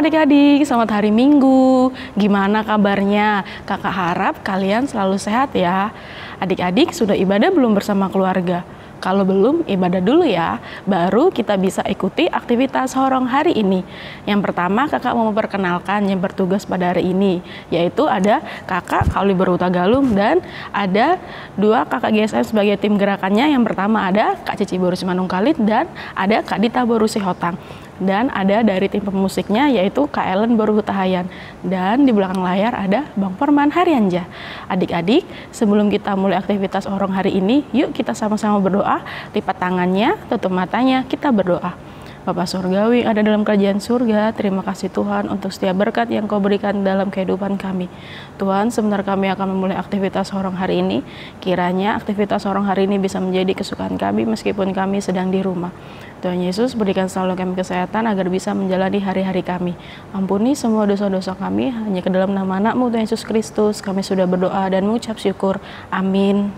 adik-adik, selamat hari Minggu. Gimana kabarnya? Kakak harap kalian selalu sehat ya. Adik-adik sudah ibadah belum bersama keluarga? Kalau belum, ibadah dulu ya. Baru kita bisa ikuti aktivitas horong hari ini. Yang pertama, kakak mau memperkenalkan yang bertugas pada hari ini, yaitu ada kakak Kaliber Utagalung dan ada dua kakak GSM sebagai tim gerakannya. Yang pertama ada Kak Cici Borusi Manungkalit dan ada Kak Dita Borusi Hotang. Dan ada dari tim pemusiknya yaitu Kak Ellen Boruhutahayan. Dan di belakang layar ada Bang Forman Haryanja. Adik-adik, sebelum kita mulai aktivitas horong hari ini, yuk kita sama-sama berdoa. Lipat tangannya, tutup matanya, kita berdoa. Bapa Surgawi ada dalam kerajaan surga, terima kasih Tuhan untuk setiap berkat yang Kau berikan dalam kehidupan kami. Tuhan, sebentar kami akan memulai aktivitas horong hari ini. Kiranya aktivitas horong hari ini bisa menjadi kesukaan kami meskipun kami sedang di rumah. Tuhan Yesus, berikan selalu kami kesehatan agar bisa menjalani hari-hari kami. Ampuni semua dosa-dosa kami, hanya ke dalam nama Anak-Mu Tuhan Yesus Kristus kami sudah berdoa dan mengucap syukur. Amin.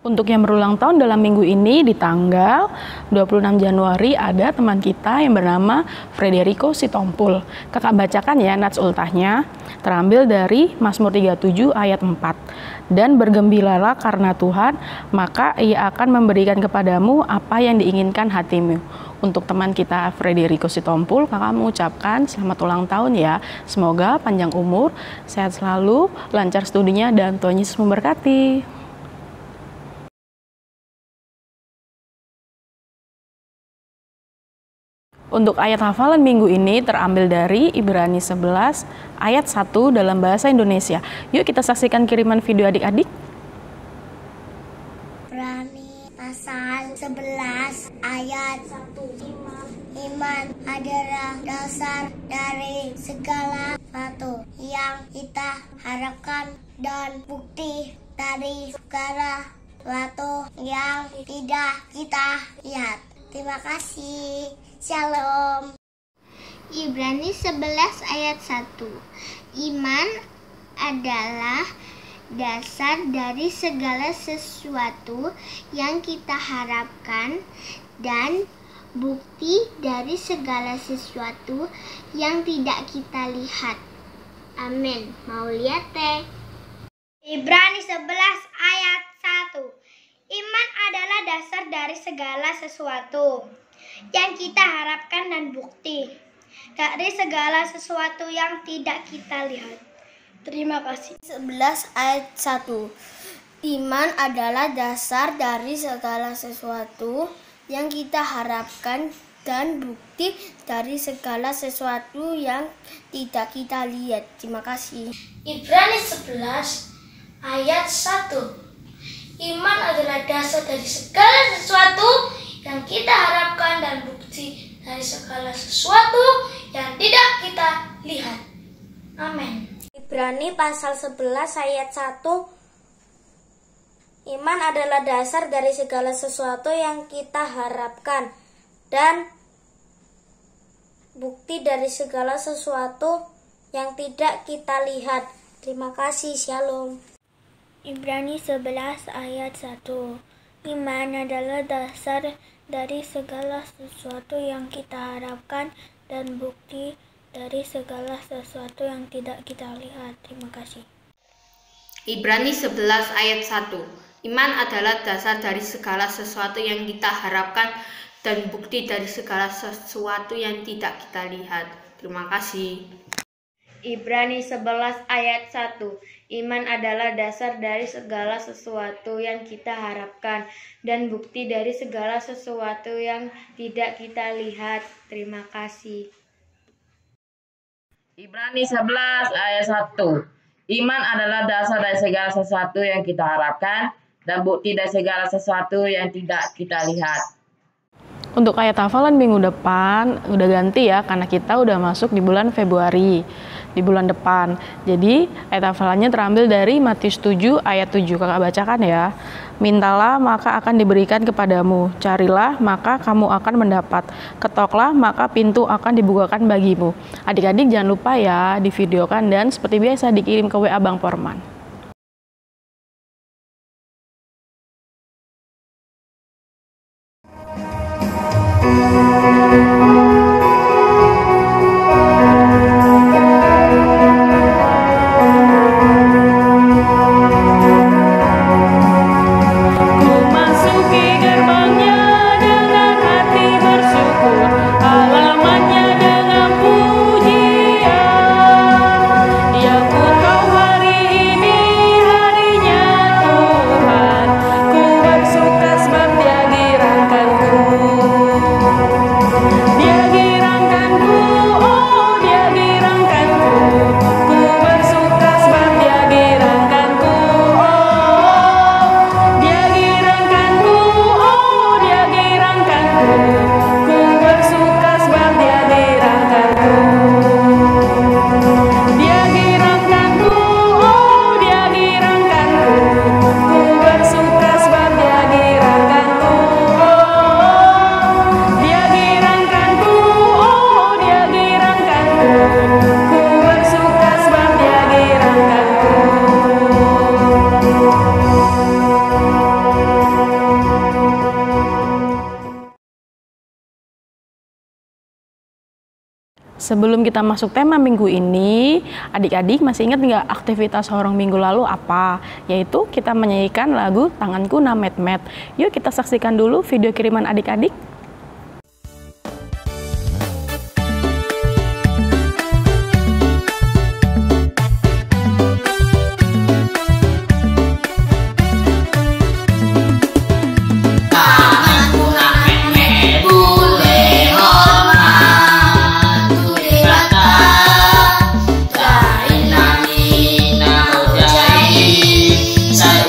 Untuk yang berulang tahun dalam minggu ini di tanggal 26 Januari ada teman kita yang bernama Frederico Sitompul. Kakak bacakan ya nats ultahnya, terambil dari Mazmur 37 ayat 4. Dan bergembiralah karena Tuhan, maka Ia akan memberikan kepadamu apa yang diinginkan hatimu. Untuk teman kita Frederico Sitompul, kakak mengucapkan selamat ulang tahun ya. Semoga panjang umur, sehat selalu, lancar studinya, dan Tuhan Yesus memberkati. Untuk ayat hafalan minggu ini terambil dari Ibrani 11 ayat 1 dalam bahasa Indonesia. Yuk kita saksikan kiriman video adik-adik. Ibrani pasal 11 ayat 1. Iman adalah dasar dari segala sesuatu yang kita harapkan dan bukti dari segala sesuatu yang tidak kita lihat. Terima kasih. Shalom. Ibrani 11 ayat 1. Iman adalah dasar dari segala sesuatu yang kita harapkan dan bukti dari segala sesuatu yang tidak kita lihat. Amin. Mau lihat teh? Ibrani 11 ayat 1. Iman adalah dasar dari segala sesuatu yang kita harapkan dan bukti dari segala sesuatu yang tidak kita lihat. Terima kasih. 11 ayat 1. Iman adalah dasar dari segala sesuatu yang kita harapkan dan bukti dari segala sesuatu yang tidak kita lihat. Terima kasih. Ibrani 11 ayat 1. Iman adalah dasar dari segala sesuatu yang kita harapkan dan bukti dari segala sesuatu yang tidak kita lihat. Amin. Ibrani pasal 11 ayat 1. Iman adalah dasar dari segala sesuatu yang kita harapkan dan bukti dari segala sesuatu yang tidak kita lihat. Terima kasih. Shalom. Ibrani 11 ayat 1. Iman adalah dasar dari segala sesuatu yang kita harapkan dan bukti dari segala sesuatu yang tidak kita lihat. Terima kasih. Ibrani 11 ayat 1. Iman adalah dasar dari segala sesuatu yang kita harapkan dan bukti dari segala sesuatu yang tidak kita lihat. Terima kasih. Ibrani 11 ayat 1. Iman adalah dasar dari segala sesuatu yang kita harapkan dan bukti dari segala sesuatu yang tidak kita lihat. Terima kasih. Ibrani 11 ayat 1. Iman adalah dasar dari segala sesuatu yang kita harapkan dan bukti dari segala sesuatu yang tidak kita lihat. Untuk ayat hafalan minggu depan udah ganti ya, karena kita udah masuk di bulan Februari, di bulan depan. Jadi ayat hafalannya terambil dari Matius 7 ayat 7. Kakak bacakan ya. Mintalah maka akan diberikan kepadamu, carilah maka kamu akan mendapat, ketoklah maka pintu akan dibukakan bagimu. Adik-adik jangan lupa ya divideokan dan seperti biasa dikirim ke WA Bang Porman. Sebelum kita masuk tema minggu ini, adik-adik masih ingat nggak aktivitas horong minggu lalu apa? Yaitu kita menyanyikan lagu Tanganku Namet-met. Yuk kita saksikan dulu video kiriman adik-adik. Saya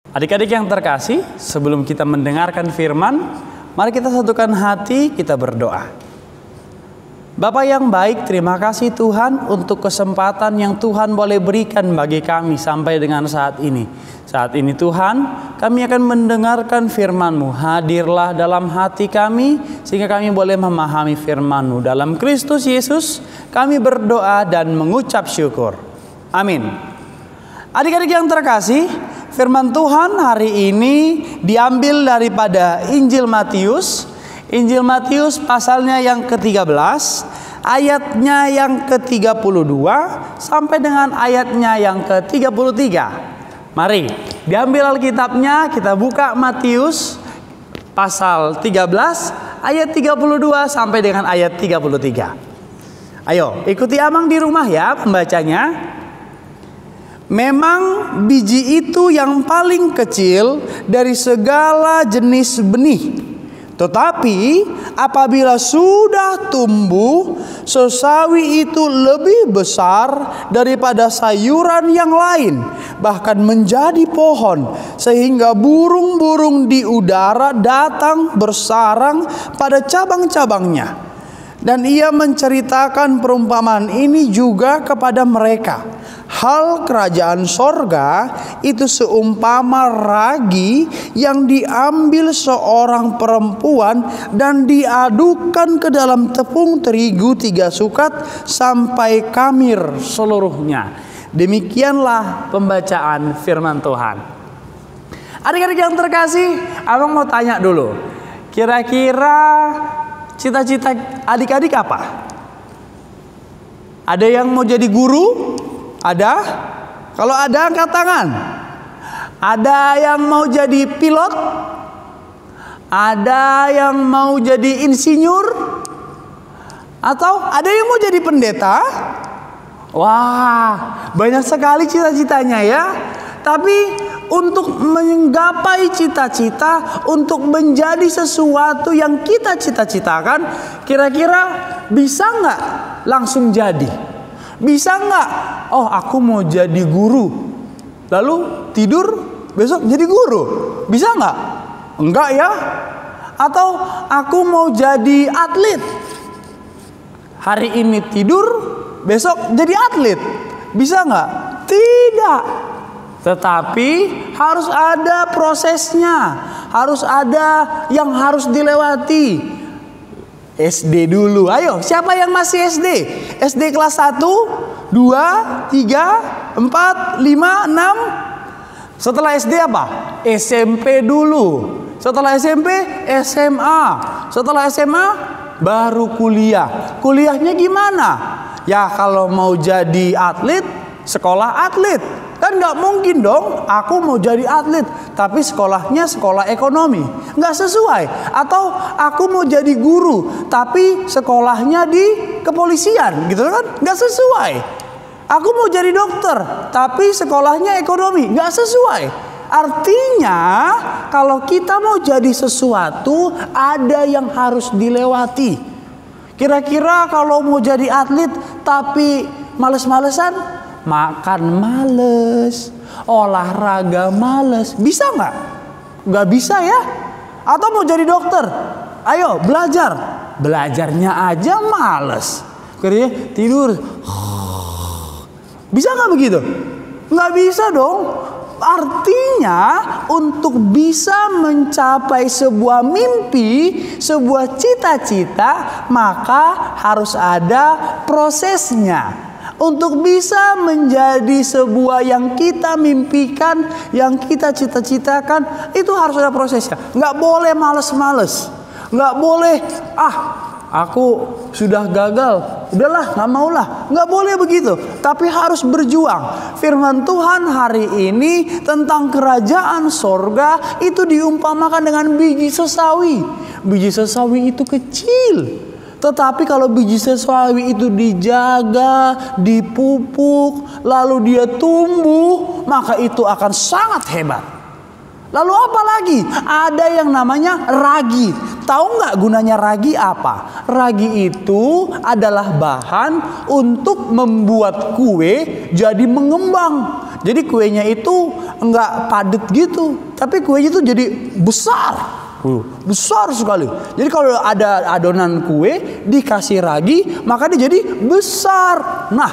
Adik-adik yang terkasih, sebelum kita mendengarkan firman, mari kita satukan hati, kita berdoa. Bapa yang baik, terima kasih Tuhan untuk kesempatan yang Tuhan boleh berikan bagi kami sampai dengan saat ini. Saat ini Tuhan, kami akan mendengarkan firman-Mu. Hadirlah dalam hati kami, sehingga kami boleh memahami firman-Mu. Dalam Kristus Yesus, kami berdoa dan mengucap syukur. Amin. Adik-adik yang terkasih, firman Tuhan hari ini diambil daripada Injil Matius. Injil Matius pasalnya yang ke-13, ayatnya yang ke-32 sampai dengan ayatnya yang ke-33. Mari diambil Alkitabnya, kita buka Matius pasal 13 ayat 32 sampai dengan ayat 33. Ayo ikuti Amang di rumah ya pembacanya. Memang biji itu yang paling kecil dari segala jenis benih. Tetapi apabila sudah tumbuh, sesawi itu lebih besar daripada sayuran yang lain, bahkan menjadi pohon, sehingga burung-burung di udara datang bersarang pada cabang-cabangnya. Dan ia menceritakan perumpamaan ini juga kepada mereka. Hal kerajaan sorga itu seumpama ragi yang diambil seorang perempuan dan diadukkan ke dalam tepung terigu 3 sukat sampai kamir seluruhnya. Demikianlah pembacaan firman Tuhan. Adik-adik yang terkasih, abang mau tanya dulu. Kira-kira cita-cita adik-adik apa? Ada yang mau jadi guru? Ada? Kalau ada angkat tangan. Ada yang mau jadi pilot? Ada yang mau jadi insinyur? Atau ada yang mau jadi pendeta? Wah, banyak sekali cita-citanya ya. Tapi untuk menggapai cita-cita, untuk menjadi sesuatu yang kita cita-citakan, kira-kira bisa nggak langsung jadi? Bisa nggak? Oh, aku mau jadi guru, lalu tidur besok jadi guru. Bisa nggak? Enggak ya? Atau aku mau jadi atlet, hari ini tidur, besok jadi atlet. Bisa nggak? Tidak. Tetapi harus ada prosesnya, harus ada yang harus dilewati. SD dulu, ayo siapa yang masih SD? SD kelas 1, 2, 3, 4, 5, 6. Setelah SD apa? SMP dulu. Setelah SMP, SMA. Setelah SMA, baru kuliah. Kuliahnya gimana? Ya kalau mau jadi atlet, sekolah atlet. Kan nggak mungkin dong aku mau jadi atlet tapi sekolahnya sekolah ekonomi, nggak sesuai. Atau aku mau jadi guru tapi sekolahnya di kepolisian, gitu kan, nggak sesuai. Aku mau jadi dokter tapi sekolahnya ekonomi, nggak sesuai. Artinya kalau kita mau jadi sesuatu ada yang harus dilewati. Kira-kira kalau mau jadi atlet tapi males-malesan, makan males, olahraga males, bisa nggak? Nggak bisa ya. Atau mau jadi dokter, ayo belajar, belajarnya aja males, kerja tidur. Bisa nggak begitu? Nggak bisa dong. Artinya untuk bisa mencapai sebuah mimpi, sebuah cita-cita, maka harus ada prosesnya. Untuk bisa menjadi sebuah yang kita mimpikan, yang kita cita-citakan, itu harus ada prosesnya. Nggak boleh males-males, nggak boleh aku sudah gagal, udahlah nggak maulah, nggak boleh begitu. Tapi harus berjuang. Firman Tuhan hari ini tentang kerajaan sorga itu diumpamakan dengan biji sesawi. Biji sesawi itu kecil. Tetapi kalau biji sesawi itu dijaga, dipupuk, lalu dia tumbuh, maka itu akan sangat hebat. Lalu apa lagi? Ada yang namanya ragi. Tahu nggak gunanya ragi apa? Ragi itu adalah bahan untuk membuat kue jadi mengembang. Jadi kuenya itu nggak padat gitu, tapi kuenya itu jadi besar. Besar sekali. Jadi kalau ada adonan kue dikasih ragi, maka dia jadi besar. Nah,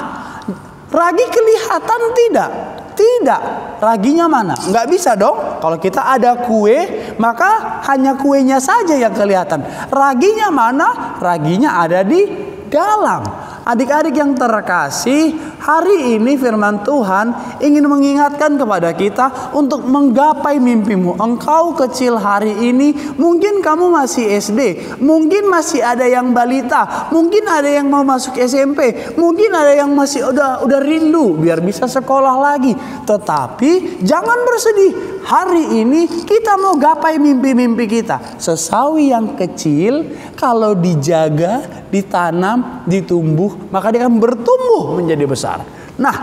ragi kelihatan tidak? Tidak. Raginya mana? Nggak bisa dong. Kalau kita ada kue, maka hanya kuenya saja yang kelihatan. Raginya mana? Raginya ada di dalam. Adik-adik yang terkasih, hari ini firman Tuhan ingin mengingatkan kepada kita untuk menggapai mimpimu. Engkau kecil hari ini, mungkin kamu masih SD, mungkin masih ada yang balita, mungkin ada yang mau masuk SMP, mungkin ada yang masih udah rindu biar bisa sekolah lagi. Tetapi jangan bersedih. Hari ini kita mau gapai mimpi-mimpi kita. Sesawi yang kecil kalau dijaga, ditanam, ditumbuh, maka dia akan bertumbuh menjadi besar. Nah,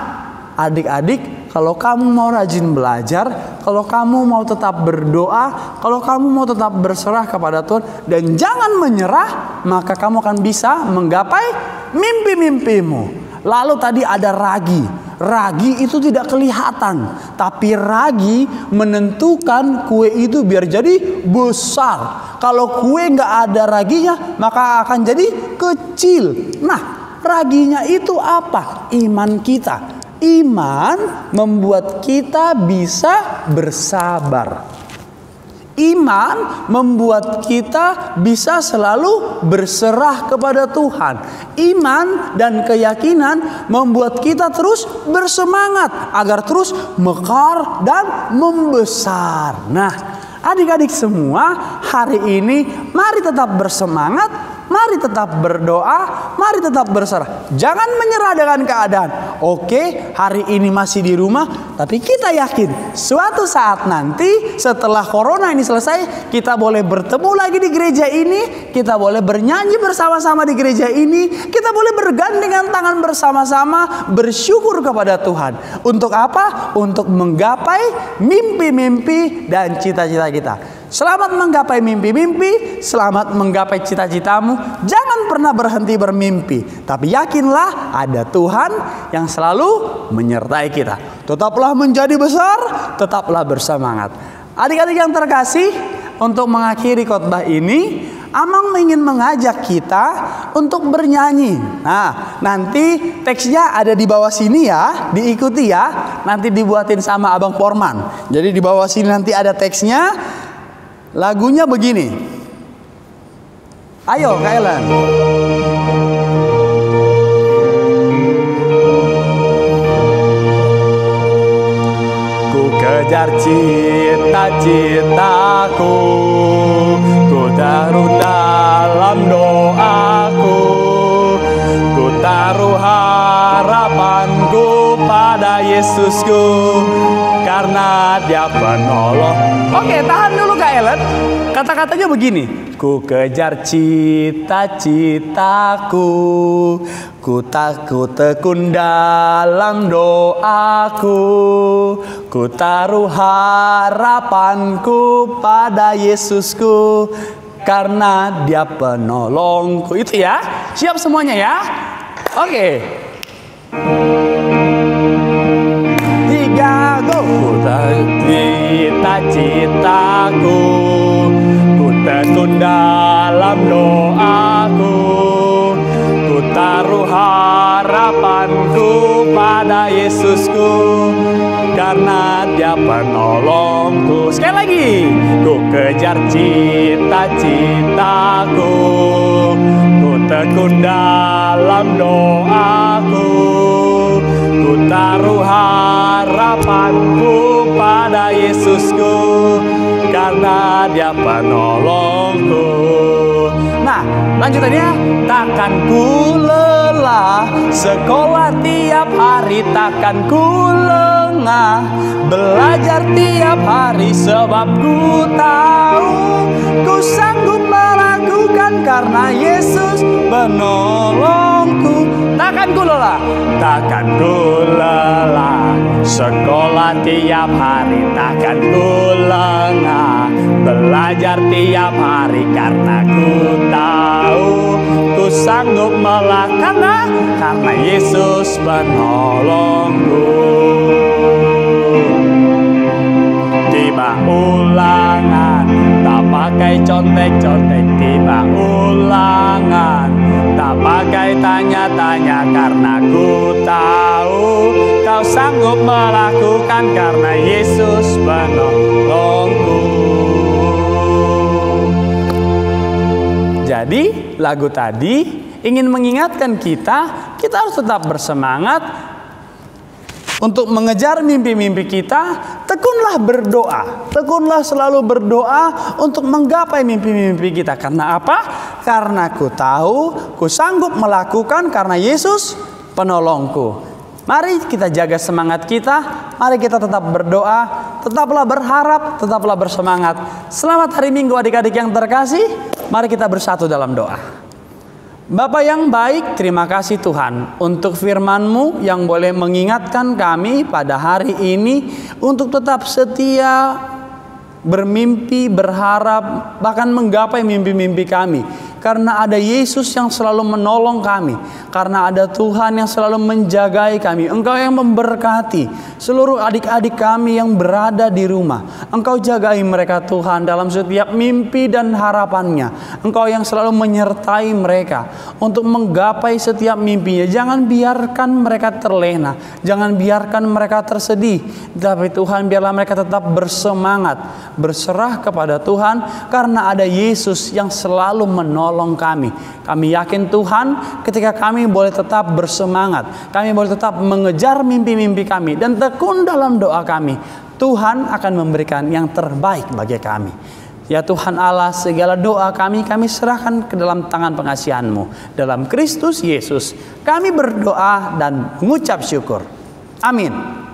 adik-adik, kalau kamu mau rajin belajar, kalau kamu mau tetap berdoa, kalau kamu mau tetap berserah kepada Tuhan dan jangan menyerah, maka kamu akan bisa menggapai mimpi-mimpimu. Lalu tadi ada ragi. Ragi itu tidak kelihatan, tapi ragi menentukan kue itu biar jadi besar. Kalau kue nggak ada raginya, maka akan jadi kecil. Nah, raginya itu apa? Iman kita. Iman membuat kita bisa bersabar. Iman membuat kita bisa selalu berserah kepada Tuhan. Iman dan keyakinan membuat kita terus bersemangat agar terus mekar dan membesar. Nah, adik-adik semua, hari ini mari tetap bersemangat, mari tetap berdoa, mari tetap berserah. Jangan menyerah dengan keadaan. Oke, hari ini masih di rumah, tapi kita yakin suatu saat nanti setelah corona ini selesai, kita boleh bertemu lagi di gereja ini, kita boleh bernyanyi bersama-sama di gereja ini, kita boleh bergandengan tangan bersama-sama bersyukur kepada Tuhan. Untuk apa? Untuk menggapai mimpi-mimpi dan cita-cita kita. Selamat menggapai mimpi-mimpi, selamat menggapai cita-citamu. Jangan pernah berhenti bermimpi, tapi yakinlah ada Tuhan yang selalu menyertai kita. Tetaplah menjadi besar, tetaplah bersemangat. Adik-adik yang terkasih, untuk mengakhiri khotbah ini, Amang ingin mengajak kita untuk bernyanyi. Nah, nanti teksnya ada di bawah sini ya, diikuti ya. Nanti dibuatin sama Abang Forman. Jadi di bawah sini nanti ada teksnya. Lagunya begini. Ayo, Kailan. Ku kejar cita-citaku, ku taruh dalam doaku, ku taruh harapanku pada Yesusku, karena Dia penolong. Oke, tahan dulu Kak Ellen. Kata-katanya begini. Ku kejar cita-citaku, ku tekun dalam doaku, ku taruh harapanku pada Yesusku, karena Dia penolongku. Itu ya. Siap semuanya ya? Oke. 3, go. Ku cita-citaku, ku tekun dalam doaku, ku taruh harapanku pada Yesusku, karena Dia penolongku. Sekali lagi. Ku kejar cita-citaku, ku tekun dalam doaku, ku taruh harapanku pada Yesusku, karena Dia penolongku. Nah, lanjutannya, takkan ku lelah sekolah tiap hari, takkan ku lengah belajar tiap hari, sebab ku tahu ku sanggup melakukan melakukan karena Yesus menolongku. Takkan ku lelah, takkan ku lelah, sekolah tiap hari, takkan ku lengah, belajar tiap hari karena ku tahu ku sanggup melakukan karena Yesus menolongku. Tiba ulangan, tak pakai contek-contek, tiba ulangan, tak pakai tanya-tanya karena ku tahu kau sanggup melakukan karena Yesus menolongku. Jadi lagu tadi ingin mengingatkan kita harus tetap bersemangat untuk mengejar mimpi-mimpi kita. Tekunlah berdoa, tekunlah selalu berdoa untuk menggapai mimpi-mimpi kita. Karena apa? Karena ku tahu, ku sanggup melakukan karena Yesus penolongku. Mari kita jaga semangat kita, mari kita tetap berdoa, tetaplah berharap, tetaplah bersemangat. Selamat hari Minggu adik-adik yang terkasih, mari kita bersatu dalam doa. Bapa yang baik, terima kasih Tuhan untuk firman-Mu yang boleh mengingatkan kami pada hari ini untuk tetap setia, bermimpi, berharap, bahkan menggapai mimpi-mimpi kami. Karena ada Yesus yang selalu menolong kami. Karena ada Tuhan yang selalu menjagai kami. Engkau yang memberkati seluruh adik-adik kami yang berada di rumah. Engkau jagai mereka Tuhan dalam setiap mimpi dan harapannya. Engkau yang selalu menyertai mereka untuk menggapai setiap mimpinya. Jangan biarkan mereka terlena. Jangan biarkan mereka tersedih. Tapi Tuhan, biarlah mereka tetap bersemangat, berserah kepada Tuhan. Karena ada Yesus yang selalu menolong kami. Kami yakin Tuhan, ketika kami boleh tetap bersemangat, kami boleh tetap mengejar mimpi-mimpi kami dan tekun dalam doa kami, Tuhan akan memberikan yang terbaik bagi kami. Ya Tuhan Allah, segala doa kami serahkan ke dalam tangan pengasihan-Mu. Dalam Kristus Yesus kami berdoa dan mengucap syukur. Amin.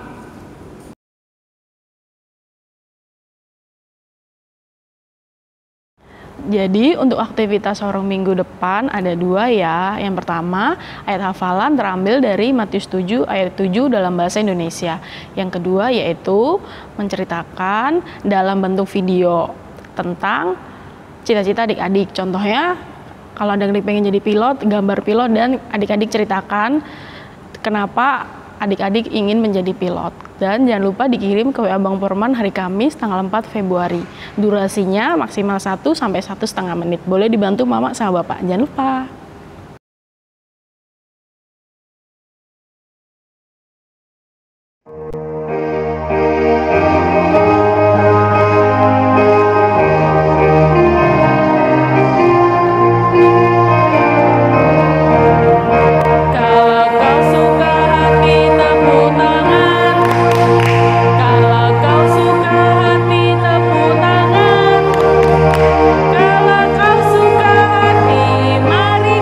Jadi untuk aktivitas Sorong Minggu depan ada dua ya. Yang pertama, ayat hafalan terambil dari Matius 7 ayat 7 dalam bahasa Indonesia. Yang kedua yaitu menceritakan dalam bentuk video tentang cita-cita adik-adik. Contohnya kalau adik-adik pengen jadi pilot, gambar pilot dan adik-adik ceritakan kenapa adik-adik ingin menjadi pilot. Dan jangan lupa dikirim ke WA Bang Porman hari Kamis tanggal 4 Februari. Durasinya maksimal 1 sampai 1,5 menit. Boleh dibantu Mama sama Bapak. Jangan lupa. Mari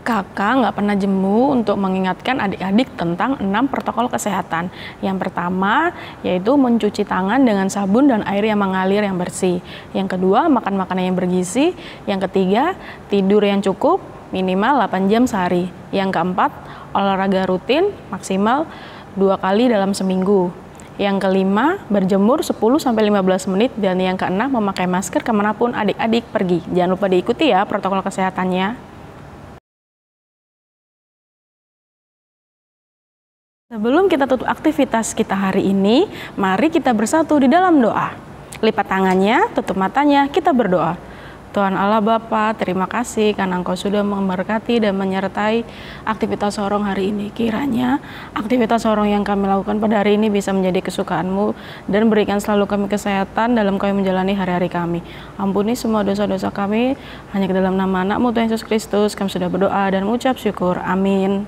Kakak nggak pernah jemu untuk mengingatkan adik-adik tentang 6 protokol kesehatan. Yang pertama yaitu mencuci tangan dengan sabun dan air yang mengalir yang bersih. Yang kedua, makan makanan yang bergizi. Yang ketiga, tidur yang cukup minimal 8 jam sehari. Yang keempat, olahraga rutin maksimal 2 kali dalam seminggu. Yang kelima, berjemur 10-15 menit. Dan yang keenam, memakai masker kemanapun adik-adik pergi. Jangan lupa diikuti ya protokol kesehatannya. Sebelum kita tutup aktivitas kita hari ini, mari kita bersatu di dalam doa. Lipat tangannya, tutup matanya, kita berdoa. Tuhan Allah Bapa, terima kasih karena Engkau sudah memberkati dan menyertai aktivitas sorong hari ini. Kiranya aktivitas sorong yang kami lakukan pada hari ini bisa menjadi kesukaan-Mu dan berikan selalu kami kesehatan dalam kami menjalani hari-hari kami. Ampuni semua dosa-dosa kami, hanya ke dalam nama anak-Mu Tuhan Yesus Kristus kami sudah berdoa dan mengucap syukur. Amin.